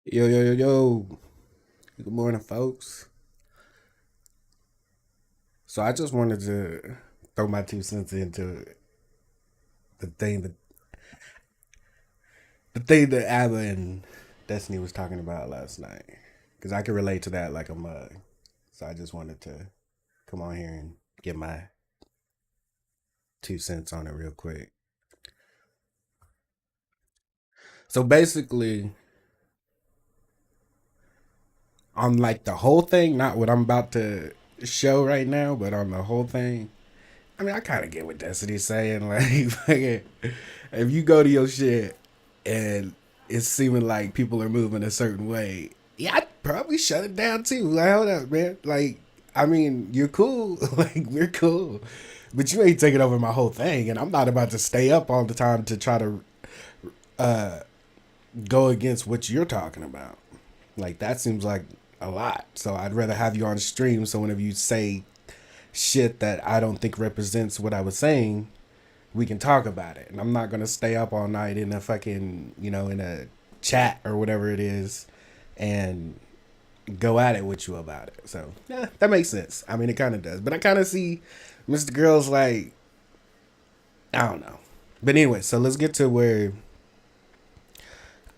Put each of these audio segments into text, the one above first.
Yo, yo, yo, yo. Good morning, folks. So I just wanted to throw my 2 cents into the thing that Abba and Destiny was talking about last night. Because I can relate to that like a mug. So I just wanted to come on here and get my 2 cents on it real quick. So basically, on like the whole thing, not what I'm about to show right now, but on the whole thing, I mean, I kind of get what Destiny's saying. Like, fucking, if you go to your shit and it's seeming like people are moving a certain way, yeah, I'd probably shut it down too. Like, hold up, man. Like, I mean, you're cool. Like, we're cool. But you ain't taking over my whole thing. And I'm not about to stay up all the time to try to go against what you're talking about. Like, that seems like a lot. So I'd rather have you on stream so whenever you say shit that I don't think represents what I was saying, we can talk about it. And I'm not gonna stay up all night in a fucking, in a chat or whatever it is and go at it with you about it. So yeah, that makes sense. I mean, it kind of does. But I kind of see Mr. Girl's like, I don't know. But anyway, so let's get to where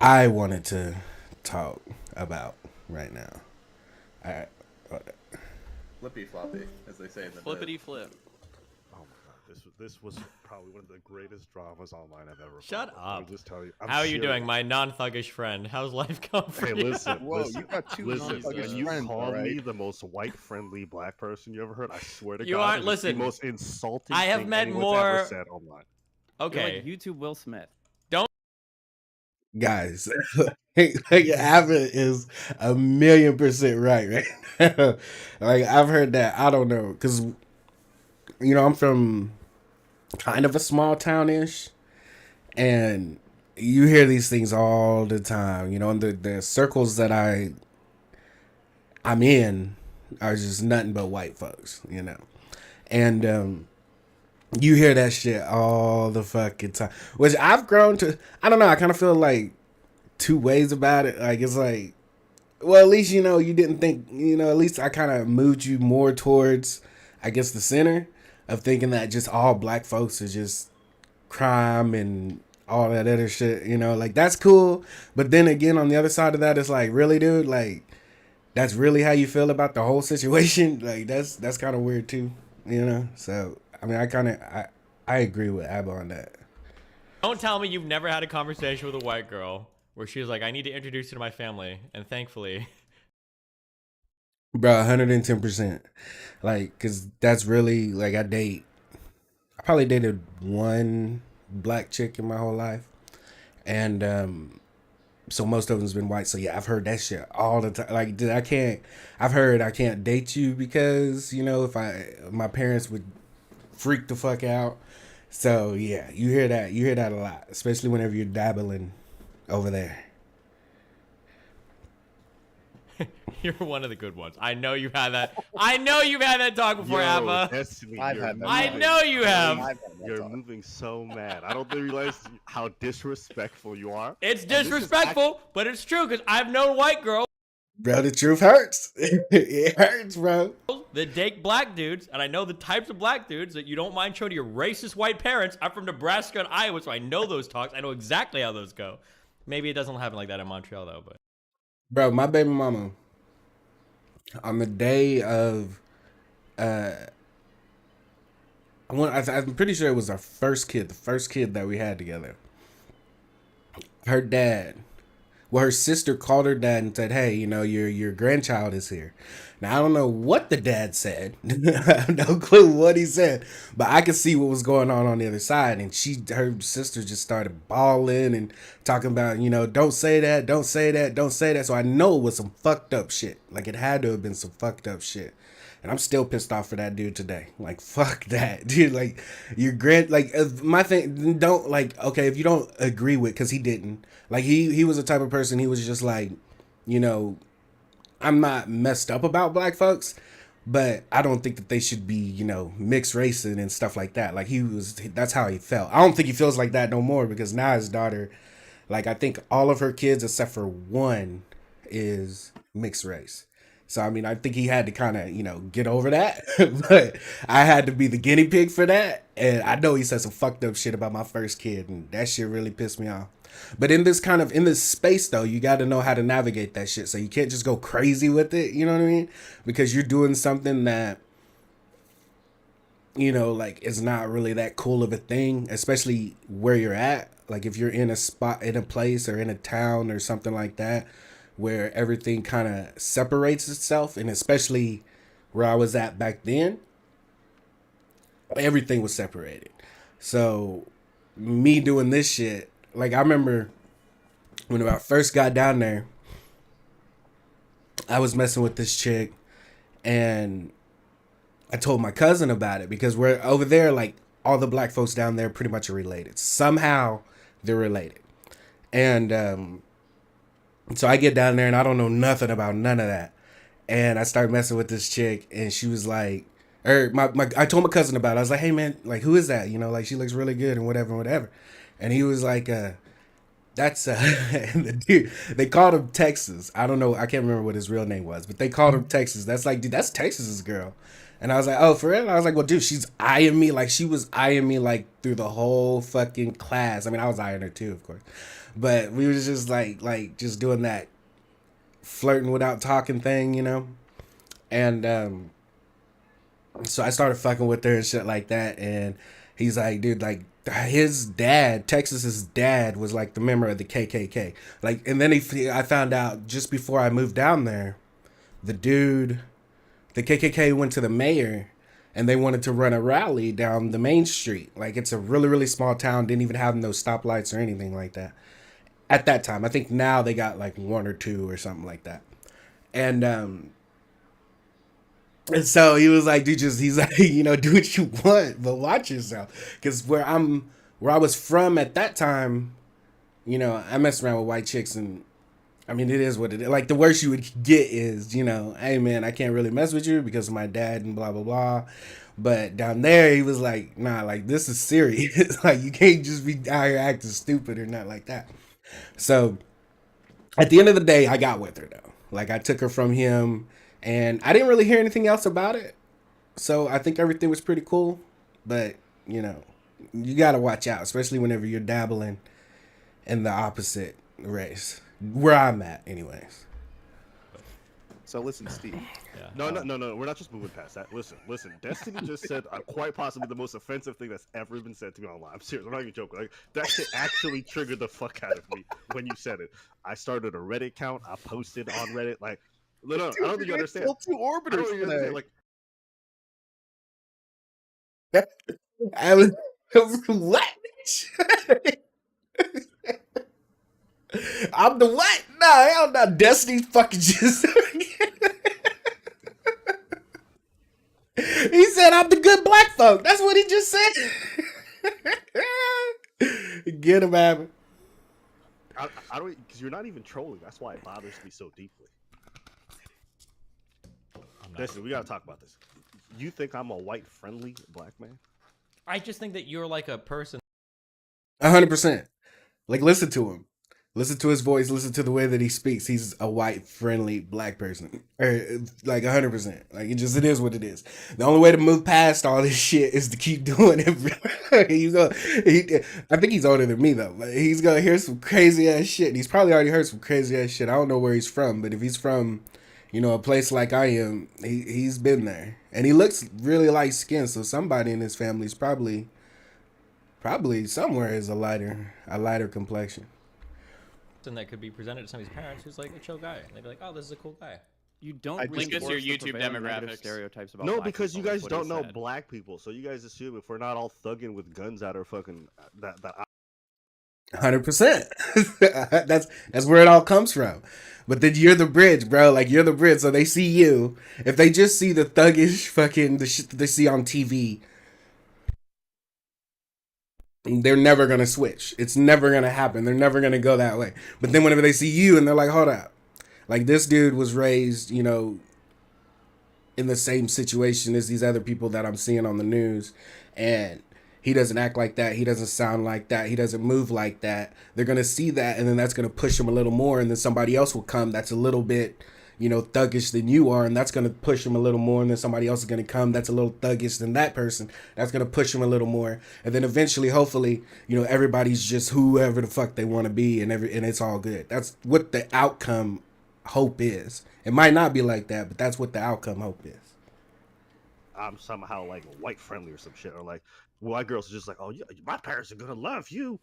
I wanted to talk about right now. All right. Flippy floppy, as they say in the Flippity flip. Oh my god, this was probably one of the greatest dramas online I've ever. Shut found. up. Let me just tell you. I'm How are you serious. doing, my non-thuggish friend? How's life going for Hey, you? listen, Whoa, listen, you got two listen. non-thuggish When you friends, call alright? me the most white-friendly black person you ever heard, I swear to You God, are- it is listen, the most insulting I have thing met anyone's ever more- said online. You're Okay. like YouTube Will Smith. Guys, Abbott is 1,000,000% right now. Like, I've heard that. I don't know, because I'm from kind of a small town ish, and you hear these things all the time. And the circles that I'm in are just nothing but white folks. And you hear that shit all the fucking time, which I've grown to. I don't know. I kind of feel like two ways about it. Like, it's like, well, at least you didn't think. At least I kind of moved you more towards, I guess, the center of thinking that just all black folks are just crime and all that other shit. Like, that's cool. But then again, on the other side of that, it's like, really, dude, like, that's really how you feel about the whole situation. Like, that's kind of weird too. So I mean, I agree with Abba on that. Don't tell me you've never had a conversation with a white girl where she was like, I need to introduce you to my family. And thankfully, Bro, 110%. Like, cause that's really like I probably dated one black chick in my whole life. And so most of them's been white. So yeah, I've heard that shit all the time. Like, dude, I've heard I can't date you because, if my parents would freak the fuck out. So yeah, you hear that a lot, especially whenever you're dabbling over there. you're one of the good ones. I know you've had that. I know you've had that talk before, Yo, Abba. Destiny, I've you're had that I moving know you have. I've had that You're talk. moving so mad. I don't realize how disrespectful you are. It's And this is disrespectful, but it's true because I've known white girls Bro, the truth hurts. It hurts, bro. that date black dudes, and I know the types of black dudes that you don't mind showing to your racist white parents. I'm from Nebraska and Iowa, so I know those talks. I know exactly how those go. Maybe it doesn't happen like that in Montreal, though, but Bro, my baby mama, on the day of, I'm pretty sure it was our first kid, the first kid that we had together. Her dad, well, her sister called her dad and said, "Hey, your grandchild is here." Now I don't know what the dad said. I have no clue what he said, but I could see what was going on the other side. And her sister just started bawling and talking about, don't say that, don't say that, don't say that. So I know it was some fucked up shit. Like, it had to have been some fucked up shit. And I'm still pissed off for that dude today. Like, fuck that, dude. Like, my thing, don't, like, okay, if you don't agree with, because he didn't. Like, he was the type of person, he was just like, you know, I'm not messed up about black folks, but I don't think that they should be, mixed racing and stuff like that. Like, that's how he felt. I don't think he feels like that no more because now his daughter, like, I think all of her kids except for one is mixed race. So I mean, I think he had to kind of, get over that. But I had to be the guinea pig for that. And I know he said some fucked up shit about my first kid, and that shit really pissed me off. But in this space though, you got to know how to navigate that shit. So you can't just go crazy with it. You know what I mean? Because you're doing something that, like, it's not really that cool of a thing, especially where you're at. Like if you're in a spot, in a place or in a town or something like that, where everything kind of separates itself, and especially where I was at back then, everything was separated. So me doing this shit, like I remember when I first got down there, I was messing with this chick, and I told my cousin about it because we're over there, like all the black folks down there pretty much are related. Somehow they're related. And so I get down there and I don't know nothing about none of that. And I start messing with this chick, and she was like, I told my cousin about it. I was like, hey man, like who is that? Like she looks really good and whatever. And he was like, that's and the dude, they called him Texas. I don't know, I can't remember what his real name was, but they called him Texas. That's like, dude, that's Texas's girl. And I was like, oh, for real? And I was like, well, dude, she's eyeing me. Like, she was eyeing me, like, through the whole fucking class. I mean, I was eyeing her, too, of course. But we was just, like just doing that flirting without talking thing, And so I started fucking with her and shit like that. And he's like, dude, like, his dad, Texas's dad, was, like, the member of the KKK. Like, and then I found out just before I moved down there, the KKK went to the mayor and they wanted to run a rally down the main street. Like, it's a really, really small town. Didn't even have no stoplights or anything like that at that time. I think now they got like one or two or something like that. And so he was like, dude, he's like, do what you want, but watch yourself. Because where I was from at that time, I messed around with white chicks, and I mean, it is what it is. Like, the worst you would get is, hey, man, I can't really mess with you because of my dad and blah, blah, blah. But down there, he was like, nah, like, this is serious. Like, you can't just be out here acting stupid or not like that. So, at the end of the day, I got with her, though. Like, I took her from him, and I didn't really hear anything else about it. So, I think everything was pretty cool. But, you got to watch out, especially whenever you're dabbling in the opposite race. Where I'm at, anyways. So listen, Steve. Yeah. No. We're not just moving past that. Listen. Destiny just said quite possibly the most offensive thing that's ever been said to me online. I'm serious. I'm not even joking. Like, that shit actually triggered the fuck out of me when you said it. I started a Reddit account. I posted on Reddit. Like, no, dude, I don't think you understand. Two orbiters today. Like, I was what? I'm the what? No, hell no. Destiny fucking just. He said I'm the good black folk. That's what he just said. Get him, Abby. I don't, because you're not even trolling. That's why it bothers me so deeply. Listen, we gotta talk about this. You think I'm a white friendly black man? I just think that you're like a person. 100%. Like, listen to him. Listen to his voice. Listen to the way that he speaks. He's a white, friendly black person. Like 100%. Like, it is what it is. The only way to move past all this shit is to keep doing it. I think he's older than me though. But he's gonna hear some crazy ass shit. And he's probably already heard some crazy ass shit. I don't know where he's from, but if he's from, a place like I am, he's been there. And he looks really light skinned. So somebody in his family is probably somewhere is a lighter complexion. That could be presented to somebody's parents who's like a chill guy. And they'd be like, oh, this is a cool guy. You don't I think it's your YouTube demographics. Stereotypes about No, black because people, you is guys what he don't know said. black people, so you guys assume if we're not all thugging with guns out our fucking 100%. That's where it all comes from. But then you're the bridge, bro. Like, you're the bridge, so they see you. If they just see the thuggish fucking the shit that they see on TV, they're never gonna switch. It's never gonna happen. They're never gonna go that way. But then whenever they see you and they're like, hold up. Like, this dude was raised, in the same situation as these other people that I'm seeing on the news. And he doesn't act like that, he doesn't sound like that, he doesn't move like that. They're gonna see that, and then that's gonna push him a little more, and then somebody else will come that's a little bit, you know, thuggish than you are, and that's gonna push him a little more, and then somebody else is gonna come that's a little thuggish than that person, that's gonna push him a little more, and then eventually, hopefully, you know, everybody's just whoever the fuck they want to be, and it's all good. That's what the outcome hope is. It might not be like that, but that's what the outcome hope is. I'm somehow like white friendly or some shit, or like white girls are just like, oh, yeah, my parents are gonna love you.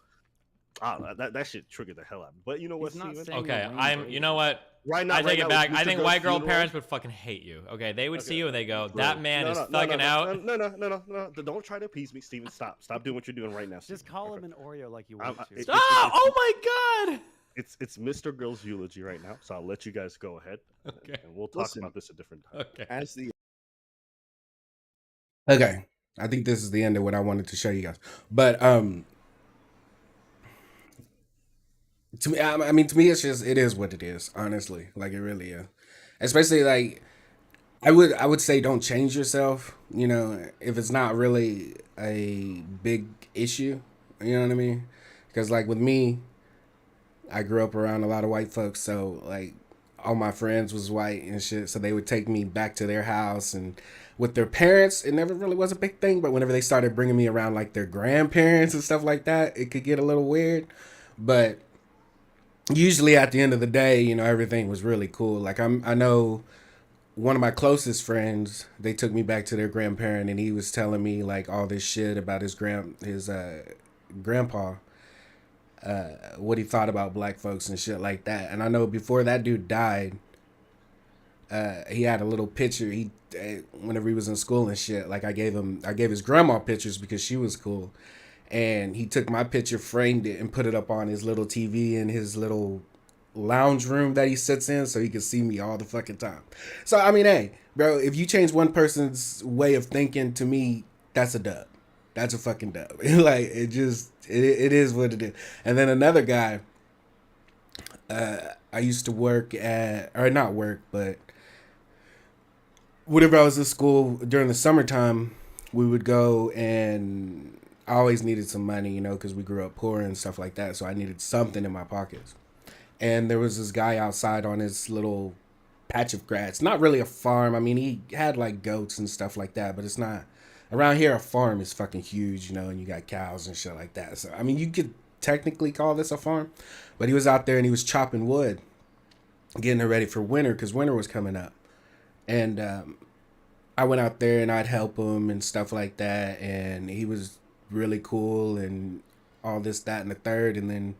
That shit triggered the hell out of me. But you know what, He's not Steven? saying Okay, you're lame, I'm. Brady. You know what? Right now, I take it back. I Mr. think Girl's white girl funeral- parents would fucking hate you. Okay, they would Okay. see you and they go, Bro, "That man is no, thugging out." No. Don't try to appease me, Steven. Stop doing what you're doing right now. Just Steven. call Okay. him an Oreo like you I'm- want to. it- Oh, oh my god! It's Mr. Girl's eulogy right now, so I'll let you guys go ahead, Okay. and we'll talk Listen. about this a different time. Okay. As the Okay, I think this is the end of what I wanted to show you guys. But to me, I mean, to me, it's just, it is what it is. Honestly, like, it really is. Especially like, I would say don't change yourself. You know, if it's not really a big issue. You know what I mean? Because like with me, I grew up around a lot of white folks, so like all my friends was white and shit, so they would take me back to their house, and with their parents it never really was a big thing, but whenever they started bringing me around like their grandparents and stuff like that, it could get a little weird. But usually at the end of the day, you know, everything was really cool. Like I know one of my closest friends, they took me back to their grandparent, and he was telling me like all this shit about his grandpa, what he thought about black folks and shit like that. And I know before that dude died, he had a little picture. Whenever he was in school and shit, like I gave his grandma pictures because she was cool, and he took my picture, framed it, and put it up on his little TV in his little lounge room that he sits in, so he could see me all the fucking time. So I mean, hey, bro, if you change one person's way of thinking, to me, that's a dub. That's a fucking dub. Like, it is what it is. And then another guy, I used to work at, or not work, but whenever I was in school during the summertime, we would go, and I always needed some money, you know, because we grew up poor and stuff like that. So I needed something in my pockets. And there was this guy outside on his little patch of grass. Not really a farm. I mean, he had like goats and stuff like that, but it's not. Around here, a farm is fucking huge, you know, and you got cows and shit like that. So, I mean, you could technically call this a farm. But he was out there and he was chopping wood, getting it ready for winter, because winter was coming up. And I went out there and I'd help him and stuff like that. And he was really cool and all this, that, and the third. And then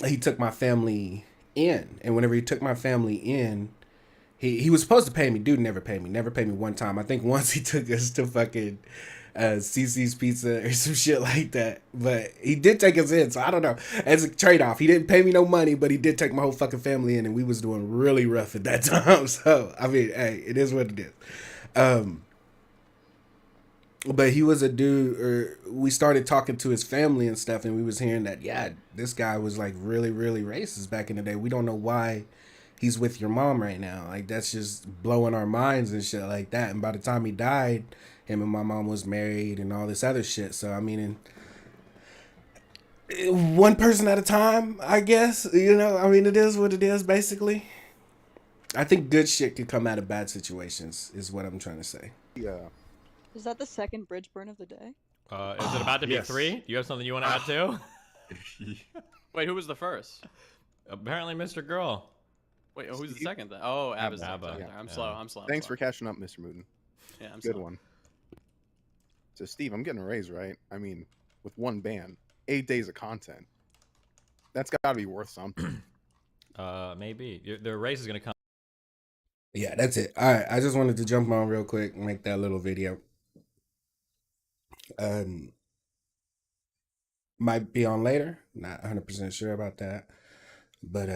he took my family in. And whenever he took my family in, he was supposed to pay me. Dude never paid me. Never paid me one time. I think once he took us to fucking CC's Pizza or some shit like that. But he did take us in, so I don't know. As a trade-off, he didn't pay me no money, but he did take my whole fucking family in, and we was doing really rough at that time. So, I mean, hey, it is what it is. But he was a dude, or we started talking to his family and stuff, and we was hearing that, yeah, this guy was like really, really racist back in the day. We don't know why he's with your mom right now. Like, that's just blowing our minds and shit like that. And by the time he died, him and my mom was married and all this other shit. So, I mean, one person at a time, I guess. You know, I mean, it is what it is, basically. I think good shit can come out of bad situations, is what I'm trying to say. Is that the second bridge burn of the day? Is it about to be Yes. 3? Do you have something you want to add too? Wait, who was the first? Apparently, Mr. Girl. Wait, who's the second then? Oh, Abba's the Abba, second. yeah. I'm Yeah. slow. I'm slow. Thanks for catching up, Mr. Mooten. Yeah, I'm Good slow. one. So, Steve, I'm getting a raise, right? I mean, with one band, 8 days of content. That's got to be worth something. Maybe the race is gonna come. Yeah, that's it. All right, I just wanted to jump on real quick and make that little video. Might be on later. Not 100% sure about that. But